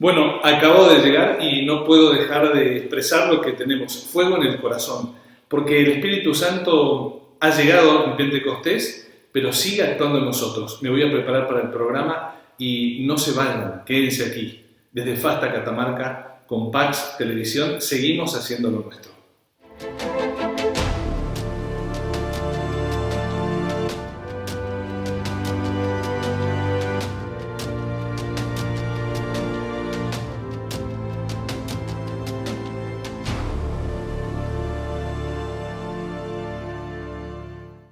Bueno, acabo de llegar y no puedo dejar de expresar lo que tenemos, fuego en el corazón, porque el Espíritu Santo ha llegado en Pentecostés, pero sigue actuando en nosotros. Me voy a preparar para el programa y no se vayan, quédense aquí. Desde Fasta Catamarca, con Pax Televisión, seguimos haciendo lo nuestro.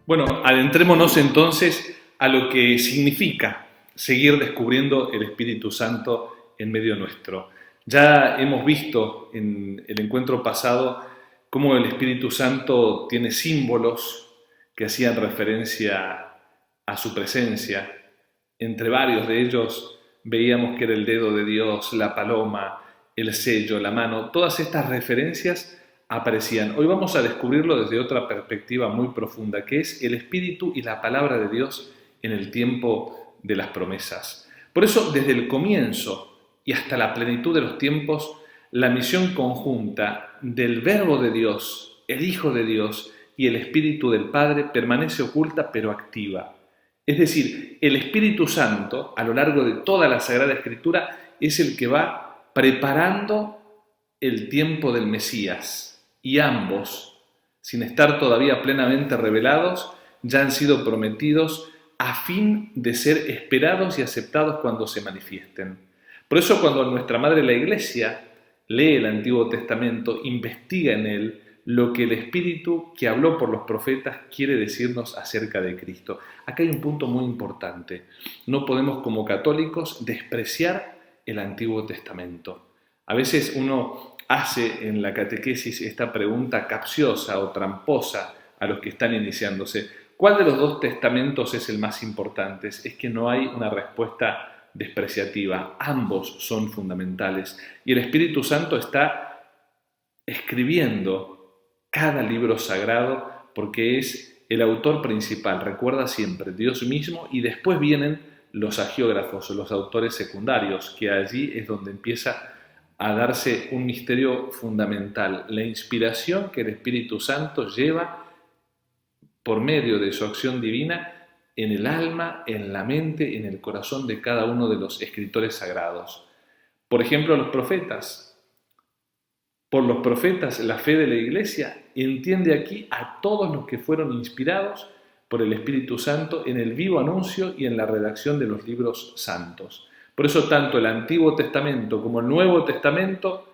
Bueno, adentrémonos entonces a lo que significa seguir descubriendo el Espíritu Santo en medio nuestro. Ya hemos visto en el encuentro pasado cómo el Espíritu Santo tiene símbolos que hacían referencia a su presencia. Entre varios de ellos veíamos que era el dedo de Dios, la paloma, el sello, la mano. Todas estas referencias aparecían. Hoy vamos a descubrirlo desde otra perspectiva muy profunda, que es el Espíritu y la palabra de Dios en el tiempo de las promesas. Por eso, desde el comienzo y hasta la plenitud de los tiempos, la misión conjunta del Verbo de Dios, el Hijo de Dios y el Espíritu del Padre permanece oculta pero activa. Es decir, el Espíritu Santo, a lo largo de toda la Sagrada Escritura, es el que va preparando el tiempo del Mesías. Y ambos, sin estar todavía plenamente revelados, ya han sido prometidos a fin de ser esperados y aceptados cuando se manifiesten. Por eso cuando nuestra Madre la Iglesia lee el Antiguo Testamento, investiga en él lo que el Espíritu que habló por los profetas quiere decirnos acerca de Cristo. Acá hay un punto muy importante. No podemos como católicos despreciar el Antiguo Testamento. A veces uno hace en la catequesis esta pregunta capciosa o tramposa a los que están iniciándose. ¿Cuál de los dos testamentos es el más importante? Es que no hay una respuesta despreciativa. Ambos son fundamentales. Y el Espíritu Santo está escribiendo cada libro sagrado porque es el autor principal. Recuerda siempre, Dios mismo, y después vienen los agiógrafos, los autores secundarios, que allí es donde empieza a darse un misterio fundamental, la inspiración que el Espíritu Santo lleva por medio de su acción divina en el alma, en la mente, en el corazón de cada uno de los escritores sagrados. Por ejemplo, los profetas. Por los profetas, la fe de la Iglesia entiende aquí a todos los que fueron inspirados por el Espíritu Santo en el vivo anuncio y en la redacción de los libros santos. Por eso tanto el Antiguo Testamento como el Nuevo Testamento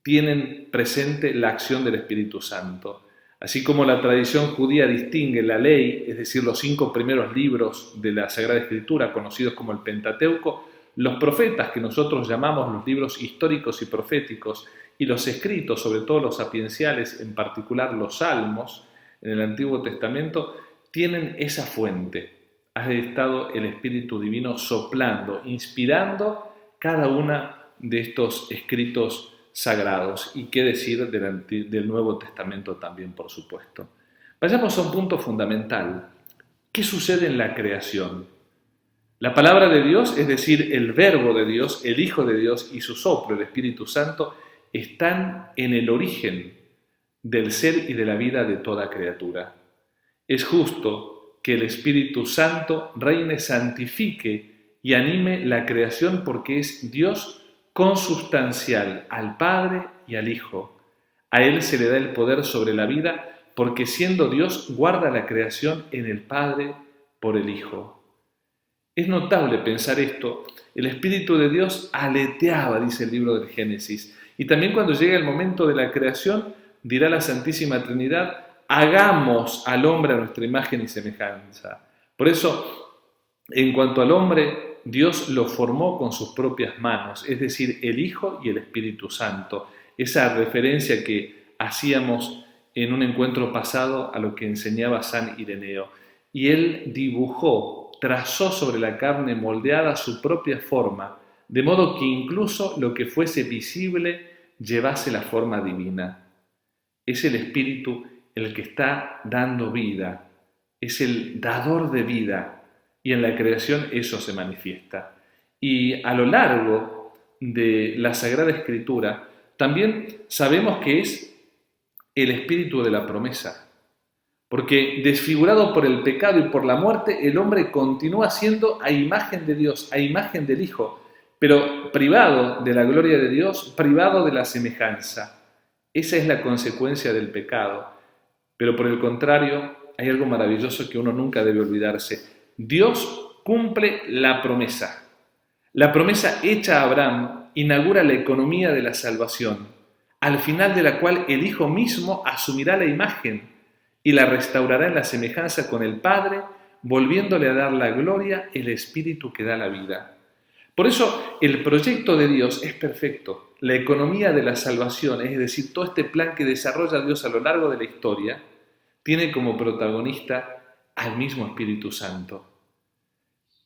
tienen presente la acción del Espíritu Santo. Así como la tradición judía distingue la ley, es decir, los 5 primeros libros de la Sagrada Escritura, conocidos como el Pentateuco, los profetas, que nosotros llamamos los libros históricos y proféticos, y los escritos, sobre todo los sapienciales, en particular los salmos, en el Antiguo Testamento, tienen esa fuente. Ha estado el Espíritu Divino soplando, inspirando cada una de estos escritos sagrados. Y qué decir del Nuevo Testamento también, por supuesto. Vayamos a un punto fundamental. ¿Qué sucede en la creación? La palabra de Dios, es decir, el Verbo de Dios, el Hijo de Dios y su soplo, el Espíritu Santo, están en el origen del ser y de la vida de toda criatura. Es justo que el Espíritu Santo reine, santifique y anime la creación porque es Dios consubstancial al Padre y al Hijo. A Él se le da el poder sobre la vida porque siendo Dios guarda la creación en el Padre por el Hijo. Es notable pensar esto. El Espíritu de Dios aleteaba, dice el libro del Génesis. Y también cuando llega el momento de la creación, dirá la Santísima Trinidad, hagamos al hombre a nuestra imagen y semejanza. Por eso, en cuanto al hombre, Dios lo formó con sus propias manos, es decir, el Hijo y el Espíritu Santo. Esa referencia que hacíamos en un encuentro pasado a lo que enseñaba San Ireneo. Y él dibujó, trazó sobre la carne moldeada su propia forma, de modo que incluso lo que fuese visible llevase la forma divina. Es el Espíritu el que está dando vida, es el dador de vida, y en la creación eso se manifiesta. Y a lo largo de la Sagrada Escritura, también sabemos que es el espíritu de la promesa. Porque desfigurado por el pecado y por la muerte, el hombre continúa siendo a imagen de Dios, a imagen del Hijo, pero privado de la gloria de Dios, privado de la semejanza. Esa es la consecuencia del pecado. Pero por el contrario, hay algo maravilloso que uno nunca debe olvidarse. Dios cumple la promesa. La promesa hecha a Abraham inaugura la economía de la salvación, al final de la cual el Hijo mismo asumirá la imagen y la restaurará en la semejanza con el Padre, volviéndole a dar la gloria, el Espíritu que da la vida. Por eso el proyecto de Dios es perfecto. La economía de la salvación, es decir, todo este plan que desarrolla Dios a lo largo de la historia, tiene como protagonista al mismo Espíritu Santo.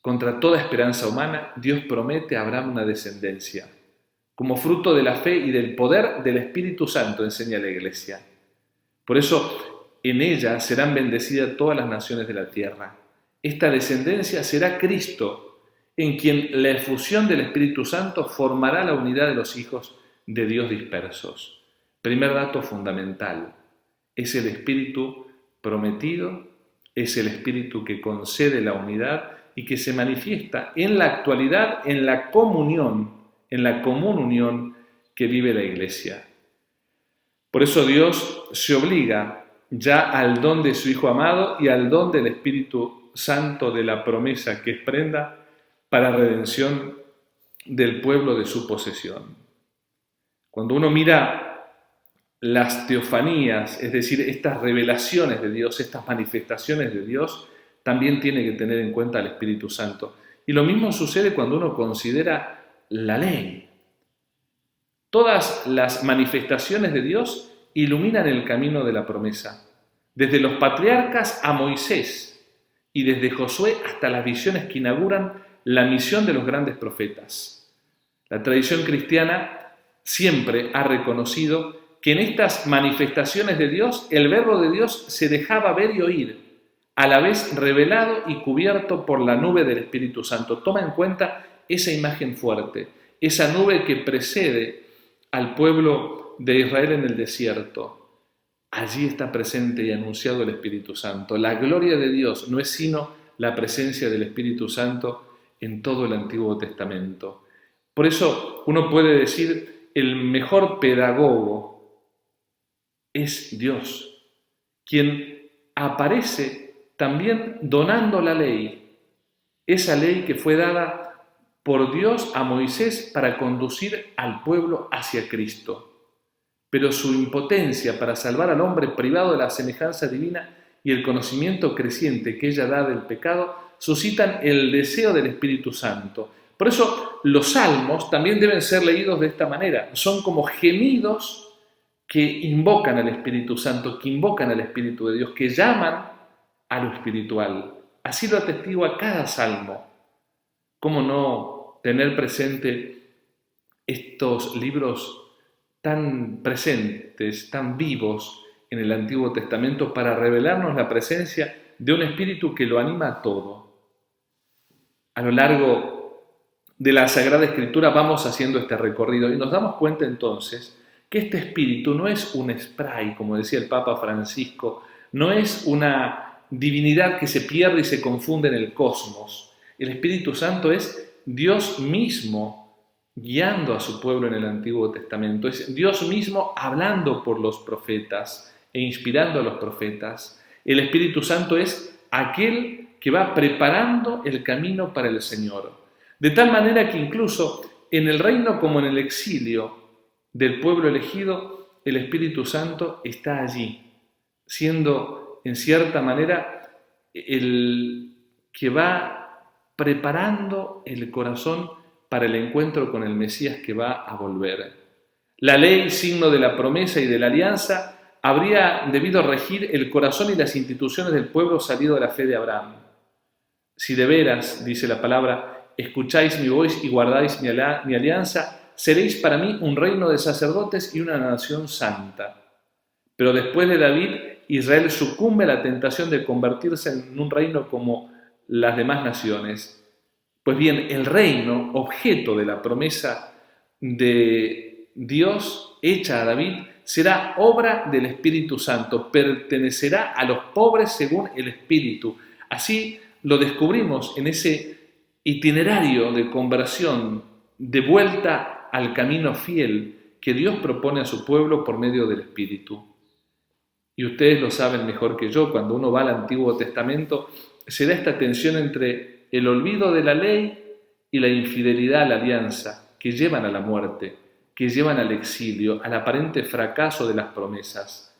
Contra toda esperanza humana, Dios promete a Abraham una descendencia, como fruto de la fe y del poder del Espíritu Santo, enseña la Iglesia. Por eso, en ella serán bendecidas todas las naciones de la tierra. Esta descendencia será Cristo, en quien la efusión del Espíritu Santo formará la unidad de los hijos de Dios dispersos. Primer dato fundamental, es el Espíritu prometido, es el Espíritu que concede la unidad y que se manifiesta en la actualidad, en la común unión que vive la Iglesia. Por eso Dios se obliga ya al don de su Hijo amado y al don del Espíritu Santo de la promesa que es prenda para redención del pueblo de su posesión. Cuando uno mira las teofanías, es decir, estas revelaciones de Dios, estas manifestaciones de Dios, también tiene que tener en cuenta al Espíritu Santo. Y lo mismo sucede cuando uno considera la ley. Todas las manifestaciones de Dios iluminan el camino de la promesa, desde los patriarcas a Moisés y desde Josué hasta las visiones que inauguran la misión de los grandes profetas. La tradición cristiana siempre ha reconocido que en estas manifestaciones de Dios, el verbo de Dios se dejaba ver y oír, a la vez revelado y cubierto por la nube del Espíritu Santo. Toma en cuenta esa imagen fuerte, esa nube que precede al pueblo de Israel en el desierto. Allí está presente y anunciado el Espíritu Santo. La gloria de Dios no es sino la presencia del Espíritu Santo en todo el Antiguo Testamento. Por eso uno puede decir, el mejor pedagogo es Dios, quien aparece también donando la ley, esa ley que fue dada por Dios a Moisés para conducir al pueblo hacia Cristo. Pero su impotencia para salvar al hombre privado de la semejanza divina y el conocimiento creciente que ella da del pecado suscitan el deseo del Espíritu Santo. Por eso los salmos también deben ser leídos de esta manera. Son como gemidos que invocan al Espíritu Santo, que invocan al Espíritu de Dios, que llaman a lo espiritual. Así lo atestigua cada salmo. ¿Cómo no tener presente estos libros tan presentes, tan vivos en el Antiguo Testamento para revelarnos la presencia de un Espíritu que lo anima a todo? A lo largo de la Sagrada Escritura vamos haciendo este recorrido y nos damos cuenta entonces que este Espíritu no es un spray, como decía el Papa Francisco, no es una divinidad que se pierde y se confunde en el cosmos. El Espíritu Santo es Dios mismo guiando a su pueblo en el Antiguo Testamento. Es Dios mismo hablando por los profetas e inspirando a los profetas. El Espíritu Santo es aquel que va preparando el camino para el Señor. De tal manera que incluso en el reino como en el exilio del pueblo elegido, el Espíritu Santo está allí, siendo en cierta manera el que va preparando el corazón para el encuentro con el Mesías que va a volver. La ley, signo de la promesa y de la alianza, habría debido regir el corazón y las instituciones del pueblo salido de la fe de Abraham. Si de veras, dice la palabra, escucháis mi voz y guardáis mi alianza, seréis para mí un reino de sacerdotes y una nación santa. Pero después de David, Israel sucumbe a la tentación de convertirse en un reino como las demás naciones. Pues bien, el reino, objeto de la promesa de Dios hecha a David será obra del Espíritu Santo, pertenecerá a los pobres según el Espíritu. Así lo descubrimos en ese itinerario de conversión, de vuelta al camino fiel que Dios propone a su pueblo por medio del Espíritu. Y ustedes lo saben mejor que yo, cuando uno va al Antiguo Testamento, se da esta tensión entre el olvido de la ley y la infidelidad a la alianza, que llevan a la muerte, que llevan al exilio, al aparente fracaso de las promesas.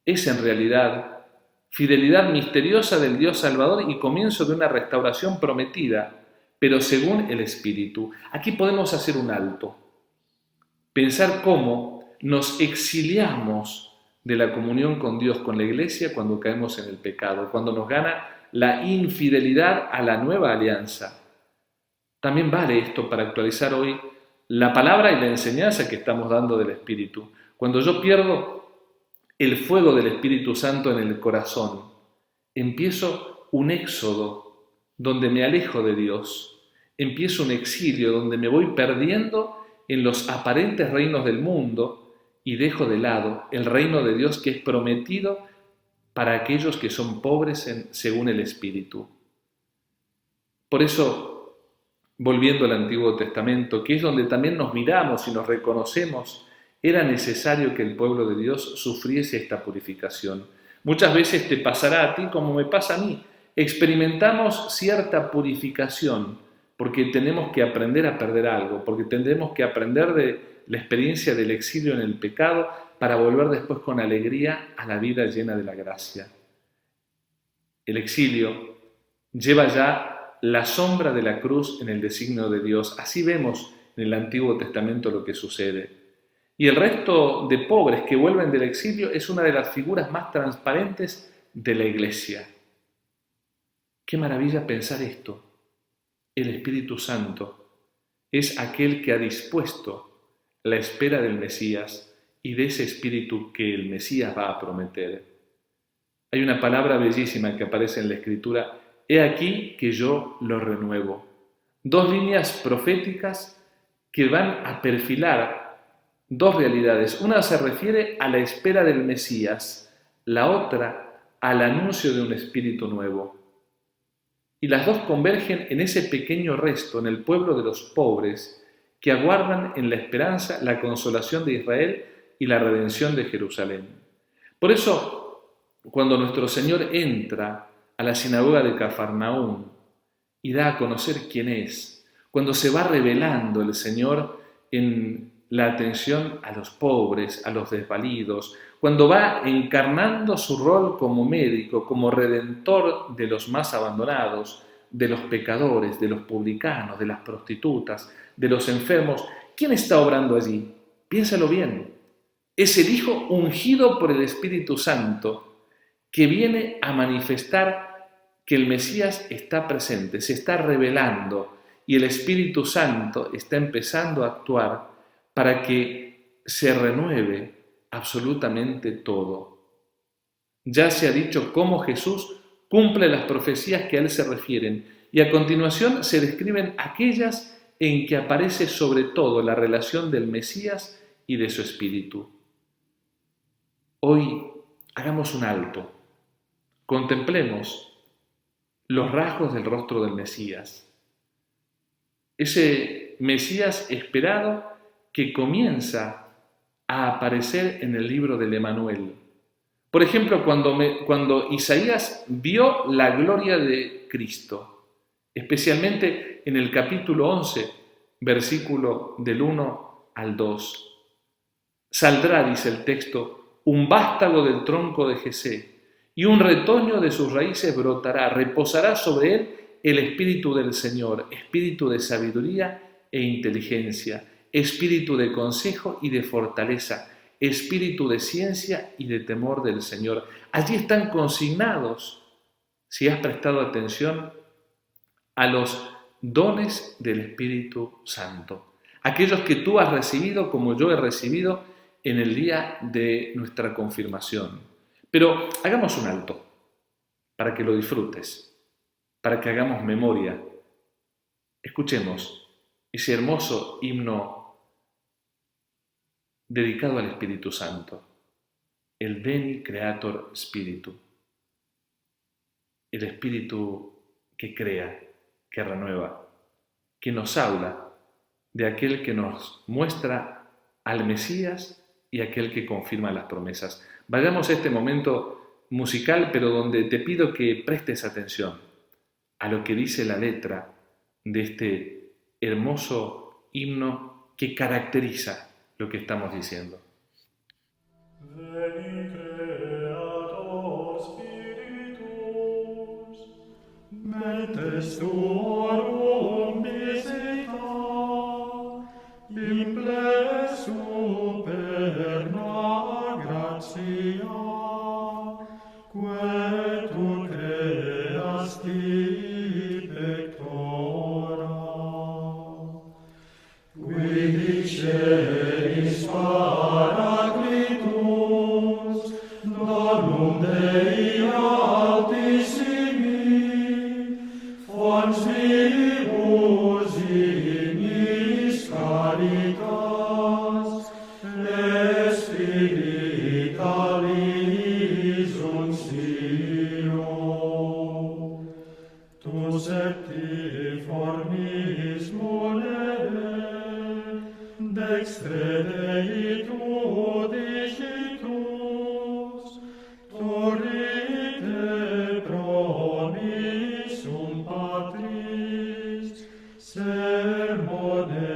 Es en realidad fidelidad misteriosa del Dios Salvador y comienzo de una restauración prometida, pero según el Espíritu. Aquí podemos hacer un alto, pensar cómo nos exiliamos de la comunión con Dios, con la Iglesia, cuando caemos en el pecado, cuando nos gana la infidelidad a la nueva alianza. También vale esto para actualizar hoy la palabra y la enseñanza que estamos dando del Espíritu. Cuando yo pierdo el fuego del Espíritu Santo en el corazón, empiezo un éxodo donde me alejo de Dios, empiezo un exilio donde me voy perdiendo en los aparentes reinos del mundo y dejo de lado el reino de Dios que es prometido para aquellos que son pobres según el Espíritu. Por eso, volviendo al Antiguo Testamento, que es donde también nos miramos y nos reconocemos, era necesario que el pueblo de Dios sufriese esta purificación. Muchas veces te pasará a ti como me pasa a mí. Experimentamos cierta purificación porque tenemos que aprender a perder algo, porque tendremos que aprender de la experiencia del exilio en el pecado para volver después con alegría a la vida llena de la gracia. El exilio lleva ya la sombra de la cruz en el designio de Dios. Así vemos en el Antiguo Testamento lo que sucede. Y el resto de pobres que vuelven del exilio es una de las figuras más transparentes de la Iglesia. Qué maravilla pensar esto. El Espíritu Santo es aquel que ha dispuesto la espera del Mesías y de ese Espíritu que el Mesías va a prometer. Hay una palabra bellísima que aparece en la Escritura: he aquí que yo lo renuevo. Dos líneas proféticas que van a perfilar dos realidades. Una se refiere a la espera del Mesías, la otra al anuncio de un Espíritu nuevo. Y las dos convergen en ese pequeño resto, en el pueblo de los pobres, que aguardan en la esperanza la consolación de Israel y la redención de Jerusalén. Por eso, cuando nuestro Señor entra a la sinagoga de Cafarnaúm y da a conocer quién es, cuando se va revelando el Señor en la atención a los pobres, a los desvalidos, cuando va encarnando su rol como médico, como redentor de los más abandonados, de los pecadores, de los publicanos, de las prostitutas, de los enfermos, ¿quién está obrando allí? Piénsalo bien. Es el Hijo ungido por el Espíritu Santo que viene a manifestar que el Mesías está presente, se está revelando y el Espíritu Santo está empezando a actuar para que se renueve absolutamente todo. Ya se ha dicho cómo Jesús cumple las profecías que a él se refieren y a continuación se describen aquellas en que aparece sobre todo la relación del Mesías y de su Espíritu. Hoy hagamos un alto, contemplemos los rasgos del rostro del Mesías, ese Mesías esperado que comienza a aparecer en el libro del Emanuel. Por ejemplo, cuando Isaías vio la gloria de Cristo, especialmente en el capítulo 11, versículo del 1 al 2. Saldrá, dice el texto, un vástago del tronco de Jesé, y un retoño de sus raíces brotará, reposará sobre él el espíritu del Señor, espíritu de sabiduría e inteligencia, espíritu de consejo y de fortaleza, espíritu de ciencia y de temor del Señor. Allí están consignados, si has prestado atención, a los dones del Espíritu Santo. Aquellos que tú has recibido como yo he recibido en el día de nuestra confirmación. Pero hagamos un alto para que lo disfrutes, para que hagamos memoria. Escuchemos ese hermoso himno dedicado al Espíritu Santo, el Veni Creator Spiritu, el Espíritu que crea, que renueva, que nos habla de aquel que nos muestra al Mesías y aquel que confirma las promesas. Vayamos a este momento musical, pero donde te pido que prestes atención a lo que dice la letra de este hermoso himno que caracteriza lo que estamos diciendo. Veni Creator Spiritus, mentes tuorum visita, implesu perna gratia, quae tu creasti pectora. Qui diceris Paraclitus, donum Dei altissimi, fons vivus ignis caritas, spiritualis unctio. Tu septiformis mulere, dextre Dei tu dicitus, turrite promissum Patris, sermone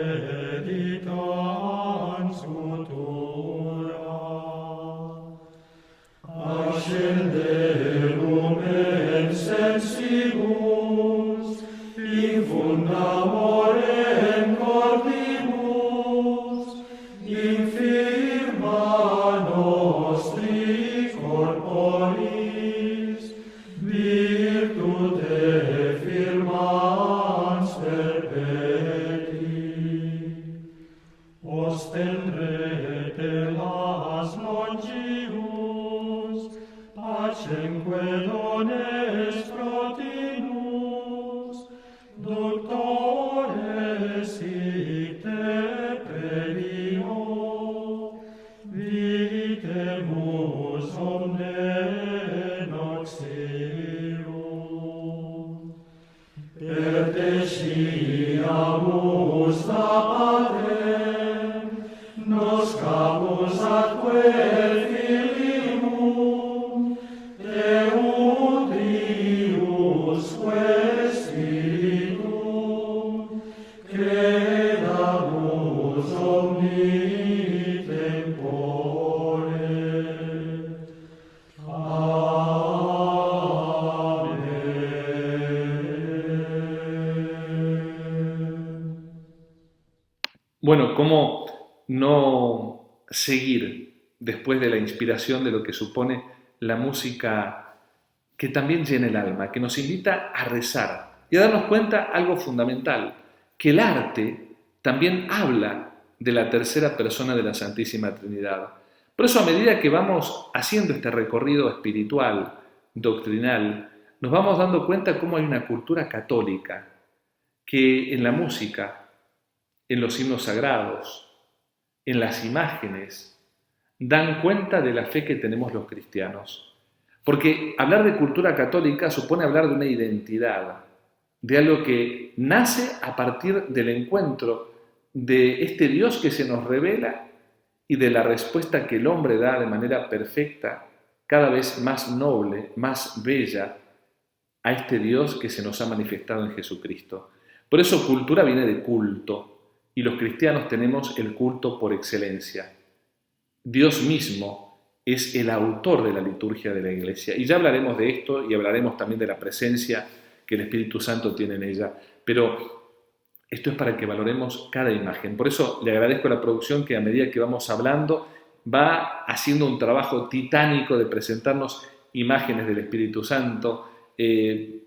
editans futura. Ascende lumen sensibus, infundamore cordibus, infirma nostri corporis, virtute firmans perpeti. Ostendrete las longius, pacemque dones protinus, doctores icte previo, vitemus omne noxium. Pertesciamus da Patrem, noscamus atque Filium, Deum Triusque Spiritum, credamus omnitempore. Amen. Bueno, ¿cómo no seguir después de la inspiración de lo que supone la música que también llena el alma, que nos invita a rezar y a darnos cuenta algo fundamental, que el arte también habla de la tercera persona de la Santísima Trinidad. Por eso, a medida que vamos haciendo este recorrido espiritual, doctrinal, nos vamos dando cuenta cómo hay una cultura católica que en la música, en los himnos sagrados, en las imágenes, dan cuenta de la fe que tenemos los cristianos. Porque hablar de cultura católica supone hablar de una identidad, de algo que nace a partir del encuentro de este Dios que se nos revela y de la respuesta que el hombre da de manera perfecta, cada vez más noble, más bella, a este Dios que se nos ha manifestado en Jesucristo. Por eso cultura viene de culto, y los cristianos tenemos el culto por excelencia. Dios mismo es el autor de la liturgia de la Iglesia. Y ya hablaremos de esto y hablaremos también de la presencia que el Espíritu Santo tiene en ella. Pero esto es para que valoremos cada imagen. Por eso le agradezco a la producción que a medida que vamos hablando va haciendo un trabajo titánico de presentarnos imágenes del Espíritu Santo,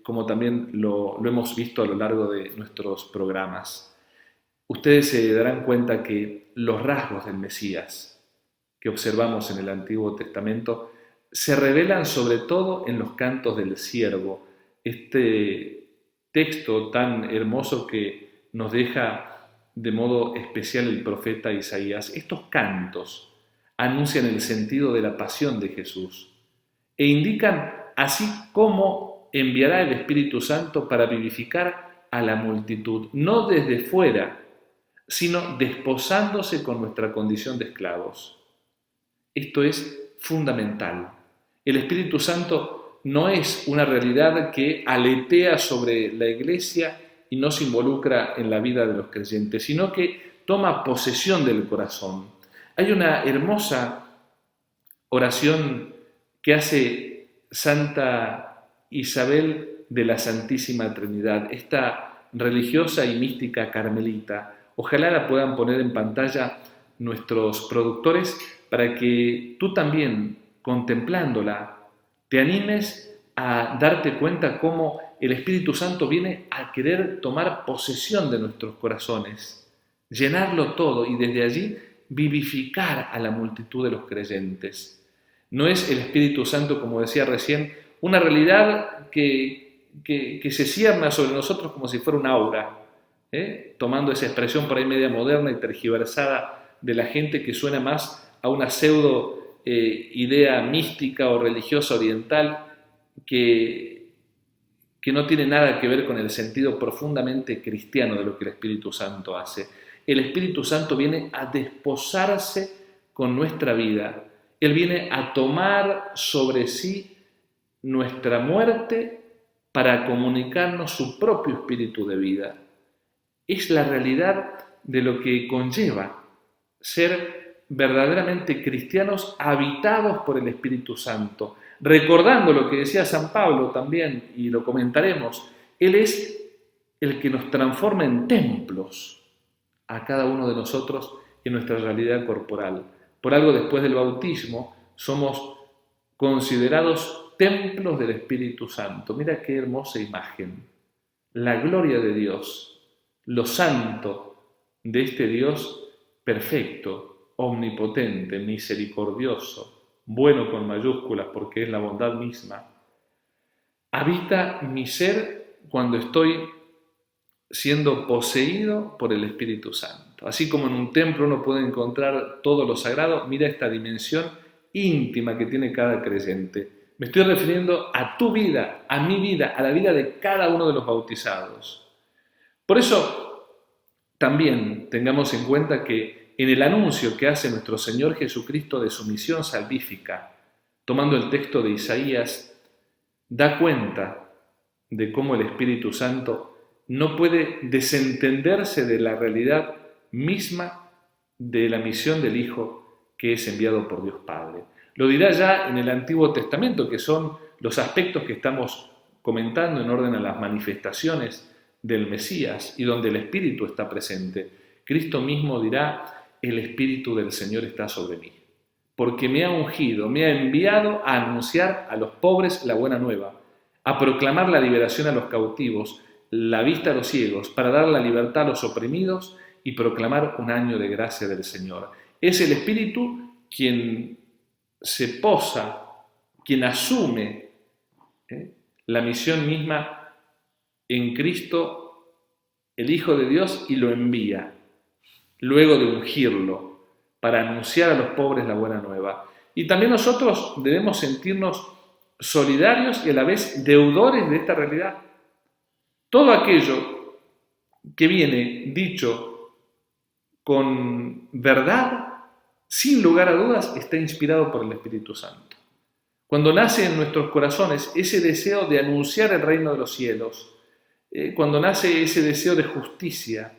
como también lo hemos visto a lo largo de nuestros programas. Ustedes se darán cuenta que los rasgos del Mesías que observamos en el Antiguo Testamento se revelan sobre todo en los cantos del siervo, este texto tan hermoso que nos deja de modo especial el profeta Isaías. Estos cantos anuncian el sentido de la pasión de Jesús e indican así cómo enviará el Espíritu Santo para vivificar a la multitud, no desde fuera, sino desposándose con nuestra condición de esclavos. Esto es fundamental. El Espíritu Santo no es una realidad que aletea sobre la iglesia y no se involucra en la vida de los creyentes, sino que toma posesión del corazón. Hay una hermosa oración que hace Santa Isabel de la Santísima Trinidad, esta religiosa y mística carmelita. Ojalá la puedan poner en pantalla nuestros productores para que tú también, contemplándola, te animes a darte cuenta cómo el Espíritu Santo viene a querer tomar posesión de nuestros corazones, llenarlo todo y desde allí vivificar a la multitud de los creyentes. No es el Espíritu Santo, como decía recién, una realidad que se cierna sobre nosotros como si fuera un aura, tomando esa expresión por ahí media moderna y tergiversada de la gente que suena más a una pseudo idea mística o religiosa oriental que no tiene nada que ver con el sentido profundamente cristiano de lo que el Espíritu Santo hace. El Espíritu Santo viene a desposarse con nuestra vida. Él viene a tomar sobre sí nuestra muerte para comunicarnos su propio espíritu de vida. Es la realidad de lo que conlleva ser verdaderamente cristianos habitados por el Espíritu Santo. Recordando lo que decía San Pablo también, y lo comentaremos, Él es el que nos transforma en templos a cada uno de nosotros en nuestra realidad corporal. Por algo después del bautismo somos considerados templos del Espíritu Santo. Mira qué hermosa imagen. La gloria de Dios, lo santo de este Dios perfecto, omnipotente, misericordioso, bueno con mayúsculas porque es la bondad misma, habita mi ser cuando estoy siendo poseído por el Espíritu Santo. Así como en un templo uno puede encontrar todo lo sagrado, mira esta dimensión íntima que tiene cada creyente. Me estoy refiriendo a tu vida, a mi vida, a la vida de cada uno de los bautizados. Por eso, también tengamos en cuenta que en el anuncio que hace nuestro Señor Jesucristo de su misión salvífica, tomando el texto de Isaías, da cuenta de cómo el Espíritu Santo no puede desentenderse de la realidad misma de la misión del Hijo que es enviado por Dios Padre. Lo dirá ya en el Antiguo Testamento, que son los aspectos que estamos comentando en orden a las manifestaciones del Mesías y donde el Espíritu está presente. Cristo mismo dirá: el Espíritu del Señor está sobre mí, porque me ha ungido, me ha enviado a anunciar a los pobres la buena nueva, a proclamar la liberación a los cautivos, la vista a los ciegos, para dar la libertad a los oprimidos y proclamar un año de gracia del Señor. Es el Espíritu quien se posa, quien asume la misión misma en Cristo, el Hijo de Dios, y lo envía, luego de ungirlo, para anunciar a los pobres la buena nueva. Y también nosotros debemos sentirnos solidarios y a la vez deudores de esta realidad. Todo aquello que viene dicho con verdad, sin lugar a dudas, está inspirado por el Espíritu Santo. Cuando nace en nuestros corazones ese deseo de anunciar el reino de los cielos, cuando nace ese deseo de justicia,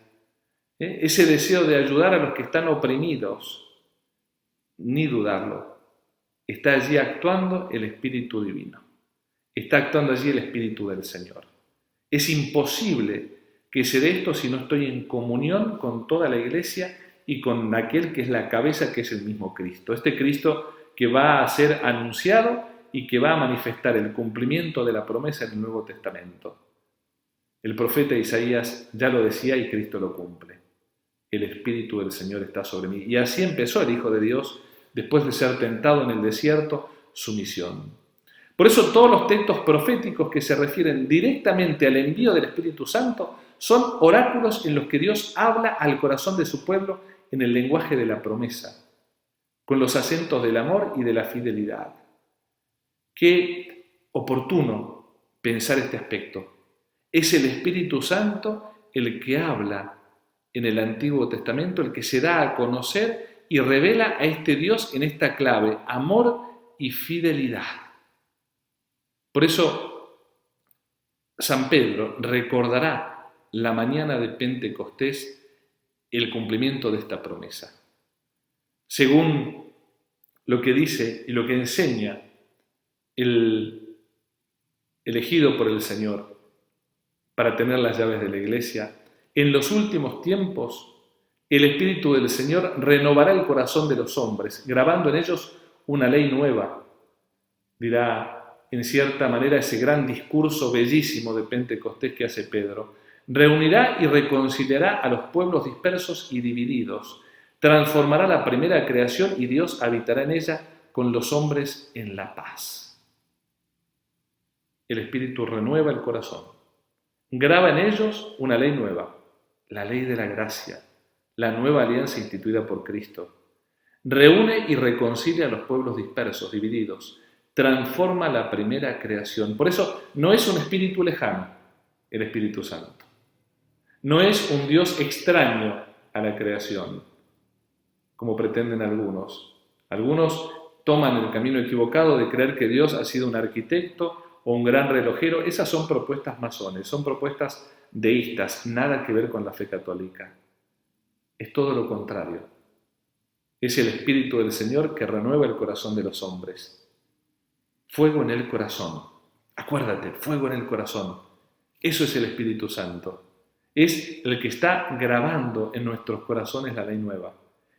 ese deseo de ayudar a los que están oprimidos, ni dudarlo, está allí actuando el Espíritu Divino, está actuando allí el Espíritu del Señor. Es imposible que se dé esto si no estoy en comunión con toda la Iglesia y con aquel que es la cabeza, que es el mismo Cristo. Este Cristo que va a ser anunciado y que va a manifestar el cumplimiento de la promesa en el Nuevo Testamento. El profeta Isaías ya lo decía y Cristo lo cumple. El Espíritu del Señor está sobre mí. Y así empezó el Hijo de Dios, después de ser tentado en el desierto, su misión. Por eso todos los textos proféticos que se refieren directamente al envío del Espíritu Santo son oráculos en los que Dios habla al corazón de su pueblo en el lenguaje de la promesa, con los acentos del amor y de la fidelidad. Qué oportuno pensar este aspecto. Es el Espíritu Santo el que habla en el Antiguo Testamento, el que se da a conocer y revela a este Dios en esta clave, amor y fidelidad. Por eso, San Pedro recordará la mañana de Pentecostés el cumplimiento de esta promesa. Según lo que dice y lo que enseña el elegido por el Señor para tener las llaves de la iglesia, en los últimos tiempos el Espíritu del Señor renovará el corazón de los hombres, grabando en ellos una ley nueva. Dirá en cierta manera ese gran discurso bellísimo de Pentecostés que hace Pedro. Reunirá y reconciliará a los pueblos dispersos y divididos. Transformará la primera creación y Dios habitará en ella con los hombres en la paz. El Espíritu renueva el corazón. Graba en ellos una ley nueva, la ley de la gracia, la nueva alianza instituida por Cristo. Reúne y reconcilia a los pueblos dispersos, divididos. Transforma la primera creación. Por eso no es un espíritu lejano, el Espíritu Santo. No es un Dios extraño a la creación, como pretenden algunos. Algunos toman el camino equivocado de creer que Dios ha sido un arquitecto o un gran relojero. Esas son propuestas masones, son propuestas deístas, nada que ver con la fe católica. Es todo lo contrario. Es el Espíritu del Señor que renueva el corazón de los hombres. Fuego en el corazón. Acuérdate, fuego en el corazón. Eso es el Espíritu Santo. Es el que está grabando en nuestros corazones la ley nueva.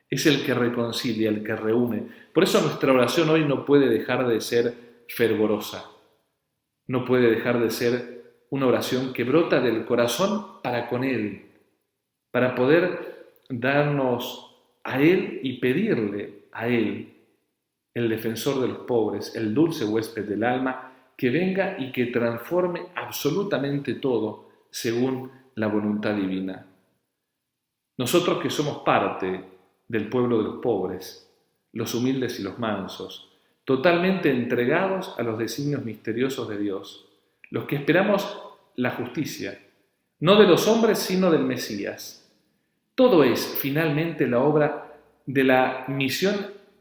Es el que reconcilia, el que reúne. Por eso nuestra oración hoy no puede dejar de ser fervorosa. No puede dejar de ser una oración que brota del corazón para con Él, para poder darnos a Él y pedirle a Él, el defensor de los pobres, el dulce huésped del alma, que venga y que transforme absolutamente todo según la voluntad divina. Nosotros que somos parte del pueblo de los pobres, los humildes y los mansos, totalmente entregados a los designios misteriosos de Dios, los que esperamos la justicia, no de los hombres sino del Mesías. Todo es finalmente la obra de la misión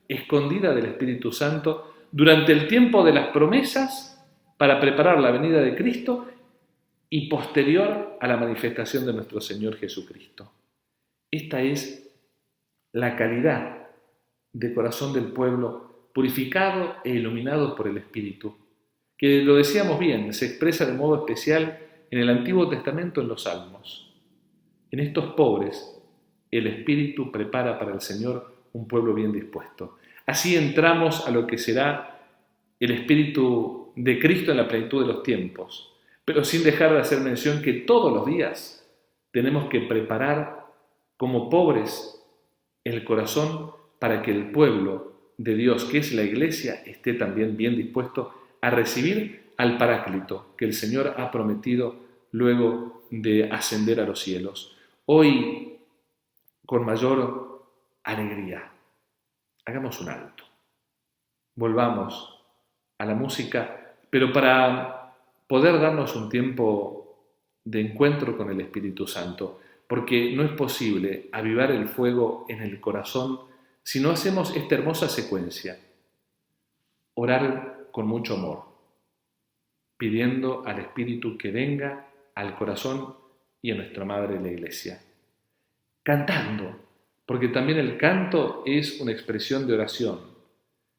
escondida del Espíritu Santo durante el tiempo de las promesas para preparar la venida de Cristo y posterior a la manifestación de nuestro Señor Jesucristo. Esta es la calidad de corazón del pueblo purificado e iluminado por el Espíritu, que lo decíamos bien, se expresa de modo especial en el Antiguo Testamento en los Salmos. En estos pobres, el Espíritu prepara para el Señor un pueblo bien dispuesto. Así entramos a lo que será el Espíritu de Cristo en la plenitud de los tiempos, pero sin dejar de hacer mención que todos los días tenemos que preparar como pobres el corazón para que el pueblo de Dios, que es la Iglesia, esté también bien dispuesto a recibir al Paráclito que el Señor ha prometido luego de ascender a los cielos. Hoy, con mayor alegría, hagamos un alto. Volvamos a la música, pero para poder darnos un tiempo de encuentro con el Espíritu Santo, porque no es posible avivar el fuego en el corazón si no hacemos esta hermosa secuencia. Orar con mucho amor, pidiendo al Espíritu que venga al corazón y a nuestra Madre la Iglesia. Cantando, porque también el canto es una expresión de oración.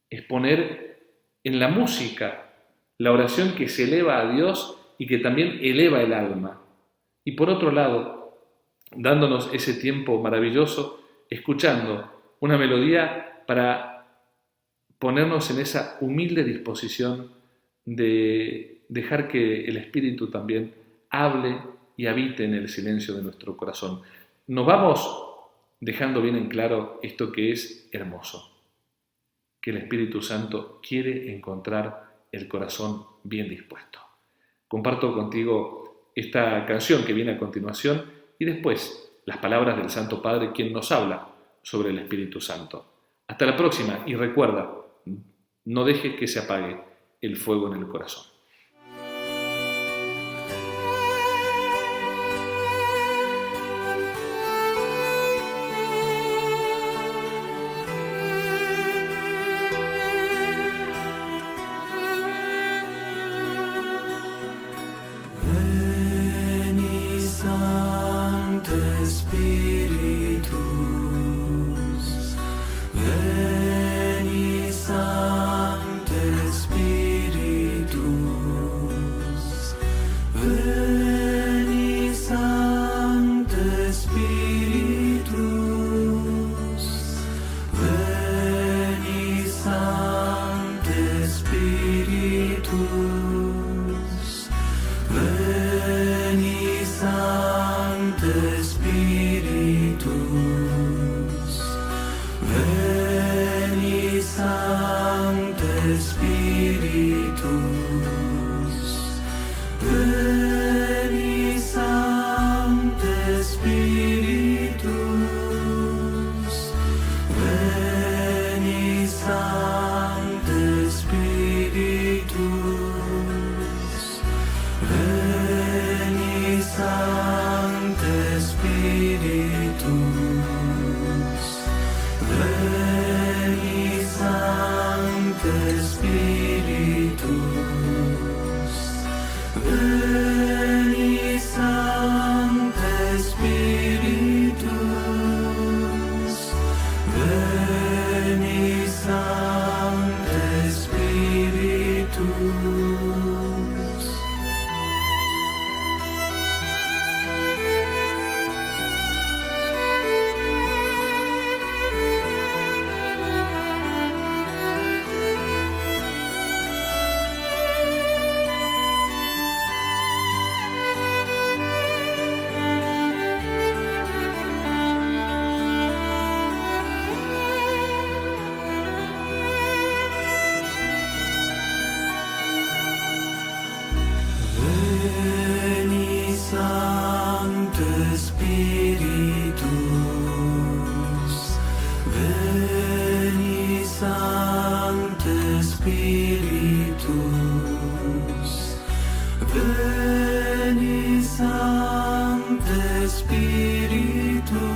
Es poner en la música la oración que se eleva a Dios y que también eleva el alma. Y por otro lado, dándonos ese tiempo maravilloso, escuchando una melodía para ponernos en esa humilde disposición de dejar que el Espíritu también hable y habite en el silencio de nuestro corazón. Nos vamos dejando bien en claro esto que es hermoso, que el Espíritu Santo quiere encontrar el corazón bien dispuesto. Comparto contigo esta canción que viene a continuación y después las palabras del Santo Padre, quien nos habla sobre el Espíritu Santo. Hasta la próxima y recuerda, no dejes que se apague el fuego en el corazón. Veni Sancte Spiritus, Veni Sancte Spiritus, Veni Sancte Spiritus, Veni Sancte Spiritus, Veni Sancte Spiritus, Veni Sancte Spiritus, Veni Sancte Spiritus, Veni Sancte Spiritus, Veni Sancte Spiritus, Veni Sancte Spiritus, Veni Sancte Spiritus, Veni Sancte Spiritus. Veni Sancte Spiritus, Veni Sancte Spiritus, Veni Sancte Spiritus,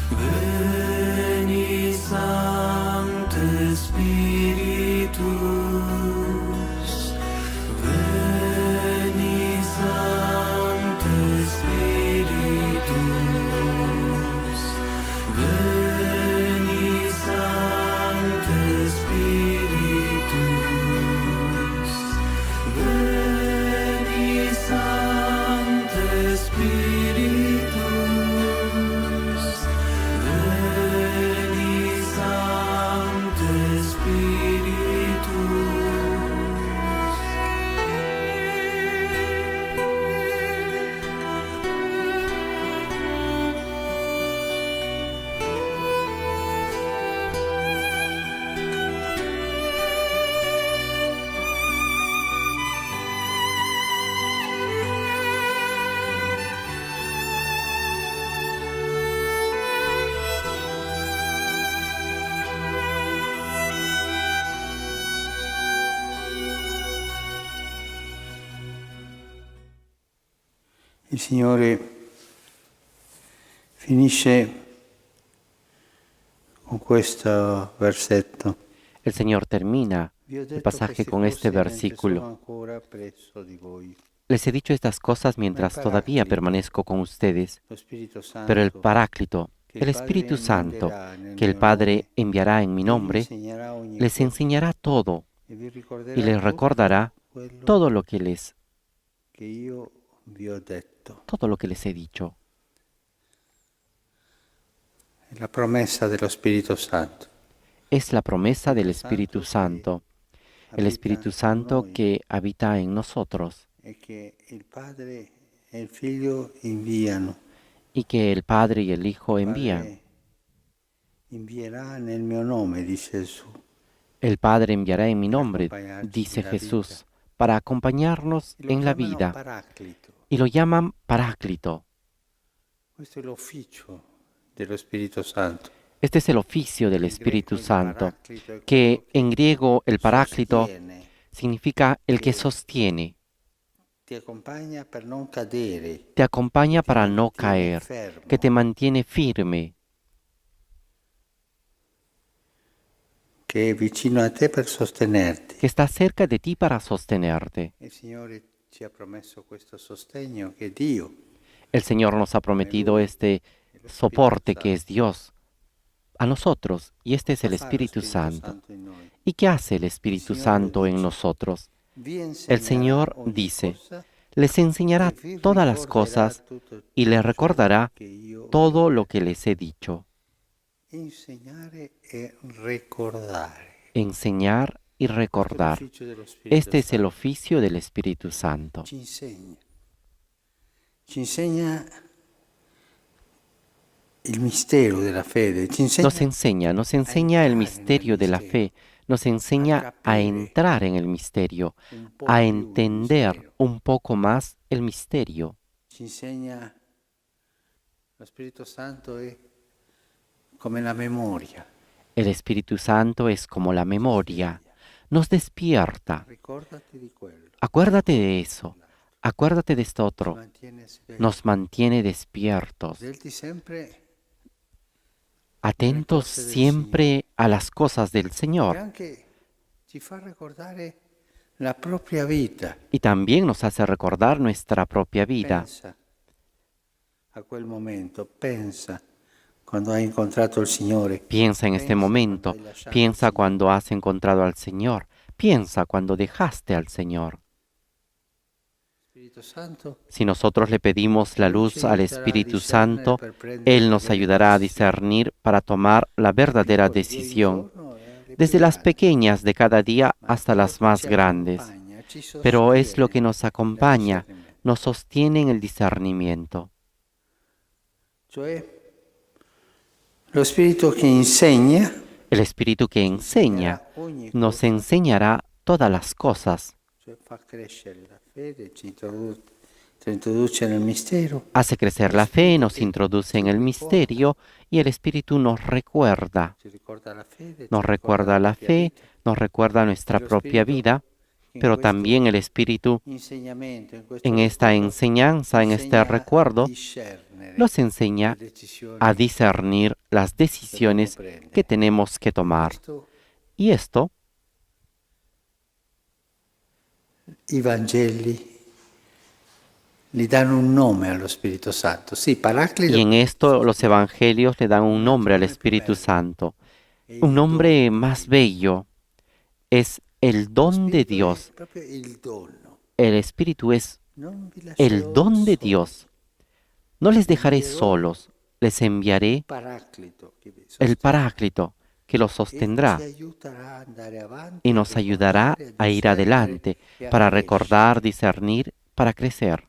Veni Sancte Spiritus, Veni Sancte Spiritus, Veni Sancte Spiritus, Veni Sancte Spiritus, Veni Sancte Spiritus. Il Signore finisce con questo versetto. El Señor termina Vi ho el detto pasaje queste con cose este mentre sono versículo. ancora presso di voi. Les he dicho estas cosas mientras todavía permanezco con ustedes, Lo Spirito pero el Santo, Paráclito, che el il Padre Espíritu Santo, manderà nel que el mio Padre nome, enviará en mi vi nombre, insegnerà ogni les cosa enseñará todo e vi y ricorderà les tutto recordará quello todo lo que les che io vi ho detto. he dicho. È la promessa dello Spirito Santo. Es la promesa del Espíritu Santo, el Espíritu Santo que habita en nosotros E che il Padre e il Figlio inviano. y que el Padre y el Hijo Il envían. Padre invierà nel mio nome, dice Gesù. El Padre enviará en mi per nombre, accompagnarci dice nella vita. Jesús, para acompañarnos Lo en la chiamano vida. Paraclito. Y lo llaman Paráclito. Questo è l'ufficio dello Spirito Santo. Este es el oficio del In Espíritu greco il Santo, Paraclito è que quello en griego el Paráclito sostiene, significa el que sostiene, ti accompagna per non cadere, te acompaña ti para no mantiene caer, fermo. que te mantiene firme, Che è vicino a te per sostenerti. que está cerca de ti para sostenerte. Il Signore ci ha promesso questo sostegno che è Dio. El Señor nos ha prometido este soporte que es Dios a nosotros, y este es el Cosa fa lo Espíritu Spirito Santo. Santo in noi? ¿Y qué hace el Espíritu El Señor lo Santo en dice. nosotros? Vi El insegnerà Señor ogni dice, cosa les enseñará e vi todas las ricorderà cosas tutto y les ciò recordará che io vi todo ho lo detto. que les he dicho. Insegnare e ricordare. Enseñar y Questo è recordar. l'ufficio dello Spirito Este es el Santo. oficio del Espíritu Santo. Ci insegna. Ci insegna il mistero della fede. Ci insegna Nos enseña el entrare misterio nel de la mistero, fe, nos enseña a capire entrar en el misterio, un po' a più il entender mistero. un poco más el misterio. Ci insegna lo Spirito Santo è come la memoria. El Espíritu Santo es como la memoria, nos despierta. Ricordati di quello. Acuérdate de eso, acuérdate de esto Ci otro, mantiene svegli. nos mantiene despiertos, Svelti sempre atentos cose del siempre a las cosas del e Señor. anche ci fa ricordare la propria vita. Y también nos hace recordar nuestra propia vida. Pensa a quel momento, pensa quando hai incontrato il Signore. Piensa en este Pensa momento, quando hai lasciato il piensa Signore. cuando has encontrado al Señor, piensa cuando dejaste al Señor. Spirito Santo Si nosotros le pedimos la luz al Espíritu Santo, Él nos ayudará a discernir para tomar la verdadera decisión, desde las pequeñas de cada día hasta las más grandes. Pero es lo que nos acompaña, nos sostiene en el discernimiento. Cioè, lo Spirito che insegna El Espíritu que enseña nos enseñará todas las cosas, cioè fa crescere la fede, ci introduce nel mistero. hace crecer la fe, nos introduce en el misterio y el Espíritu nos recuerda. Ci ricorda la fede, Nos ci recuerda la propria fe, vita. nos recuerda nuestra propia vida, In pero questo también el Espíritu insegnamento, in questo en esta ricordo, enseñanza, en este insegna a recuerdo, discernere nos enseña le decisioni a discernir las decisiones que tenemos que tomar. Questo Y esto, i Vangeli gli danno un nome allo Spirito Santo. Sì, Paraclito y en esto los evangelios le dan un nombre al Espíritu Santo, un nombre más bello, es el don de Dios. Proprio il dono. El Espíritu es Non vi lascerò el don de soli. Dios. No les dejaré solos, les enviaré Paraclito che vi el sostiene. Paráclito, que los E sostendrá ci aiuterà ad andare avanti, y nos ayudará a ir adelante para recordar, discernir, para crecer.